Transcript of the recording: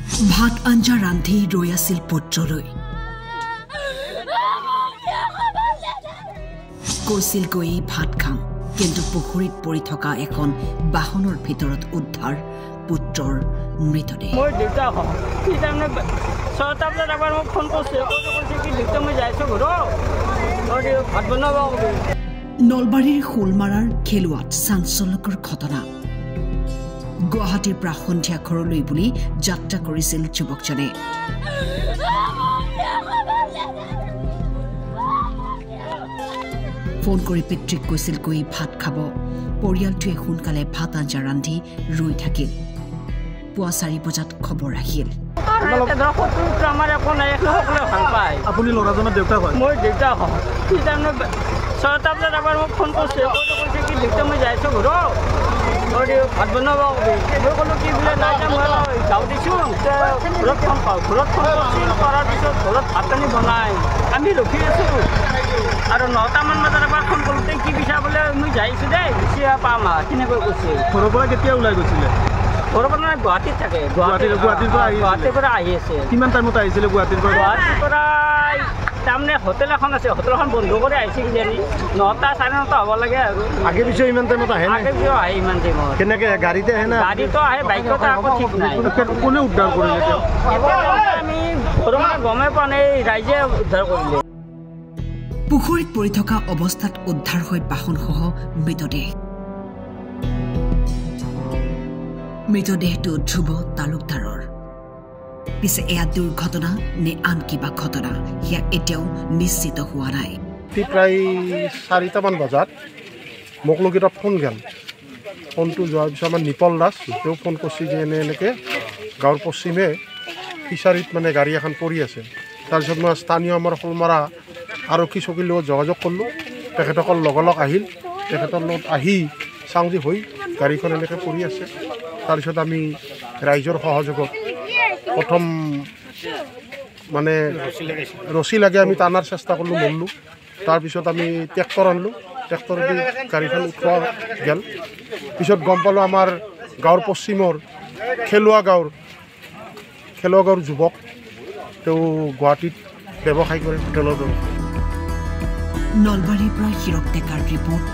ভাত আঞ্জা ৰান্ধি ৰৈ আছিল পুত্ৰলৈ কৈছিল গৈ ভাত খাম কিন্তু পুখুৰীত পৰি থকা এখন বাহনৰ ভিতৰত উদ্ধাৰ পুত্ৰৰ মৃতদেহ মই দেউতা হয় কি তাৰমানে 6টা বজাত এবাৰ মোক ফোন কৰিছে কি দেউতা মই যাইছোঁ ঘৰত ভাত বনাব নলবাৰীৰ শোলমাৰাৰ খেলুৱাত চাঞ্চল্যকৰ ঘটনা গুৱাহাটীৰ পৰা সন্ধিয়া ঘৰলৈ বুলি যাত্ৰা কৰিছিল যুৱকজনে ফোন কৰি পিতৃক কৈছিল গৈ ভাত খাব পৰিয়ালটোৱে সোনকালে ভাত আঞ্জা ৰান্ধি ৰৈ থাকিল পুৱা 4 বজাত খবৰ আহিল আমাৰ একো নাই সকলোৱে ভাল পায় আপুনি ল'ৰাজনৰ দেউতা হয় মই দেউতা হয় কি তাৰমানে 6টা বজাত এবাৰ মোক ফোন কৰিছে কি দেউতা মই যাইছোঁ ঘৰত ভাত বনাব মই ক'লোঁ কি বোলে নাই মই গাঁও দিছোঁ ঘৰত ফোন পাওঁ ঘৰত ফোন কৰাৰ পিছত ঘৰত ভাত পানী বনাই আমি ৰখি আছোঁ আৰু 9টামান বজাত এবাৰ ফোন কৰোঁতে কি বিচাৰ বোলে মই যাইছোঁ দেই গুচি পাম আৰু তেনেকৈ কৈছে ঘৰৰ পৰা কেতিয়া ওলাই গৈছিলে ঘৰৰ পৰা মানে গুৱাহাটীত থাকে গুৱাহাটীৰ পৰা আহি আছে কিমান টাইমত আহিছিলে গুৱাহাটীৰ পৰা তাৰমানে হোটেল এখন আছে হোটেলখন বন্ধ কৰি আহিছে কিজানি 9টা 9:30 হ'ব লাগে আৰু আগে পিছে ইমান টাইমত আহে আগে পিছে আহে ইমান টাইমত কেনেকৈ গাড়ীতে আহে না গাড়ীতো আহে বাইকতো আকৌ ঠিক নাই কোনে উদ্ধাৰ কৰিলে আমি ঘৰৰ মানে গমেই পোৱা নাই ৰাইজে উদ্ধাৰ কৰিলে পুখুৰীত পৰি থকা অৱস্থাত উদ্ধাৰ হৈ বাহনসহ মৃতদেহটো ধ্ৰুৱ তালুকদাৰৰ পিছে এয়া দুৰ্ঘটনা নে আন কিবা ঘটনা সেয়া এতিয়াও নিশ্চিত হোৱা নাই প্ৰায় 4টামান বজাত মোক লোক এটা ফোন গেল ফোনটো যোৱাৰ পিছত আমাৰ নিপল দাস তেওঁ ফোন কৰিছে যে এনেকৈ গাঁৱৰ পশ্চিমে ফিচাৰীত মানে গাড়ী এখন পৰি আছে তাৰপিছত মই স্থানীয় আমাৰ শোলমাৰা আৰক্ষী চকীৰ লগত যোগাযোগ কৰিলোঁ তেখেতসকল লগ আহিল তেখেতৰ লগত আহি চাওঁজি হৈ গাড়ীখন এনেকৈ পৰি আছে তাৰপিছত আমি ৰাইজৰ সহযোগত প্ৰথম মানে ৰছী লাগে আমি টানাৰ চেষ্টা কৰিলোঁ মৰিলোঁ তাৰপিছত আমি ট্ৰেক্টৰ আনিলোঁ ট্ৰেক্টৰেদি গাড়ীখন উঠোৱা গেল পিছত গম পালোঁ আমাৰ গাঁৱৰ পশ্চিমৰ খেলুৱা গাঁৱৰ যুৱক তেওঁ গুৱাহাটীত ব্যৱসায় কৰে হোটেলৰ দৰে নলবাৰীৰ পৰা হিৰক ডেকাৰ ৰিপৰ্ট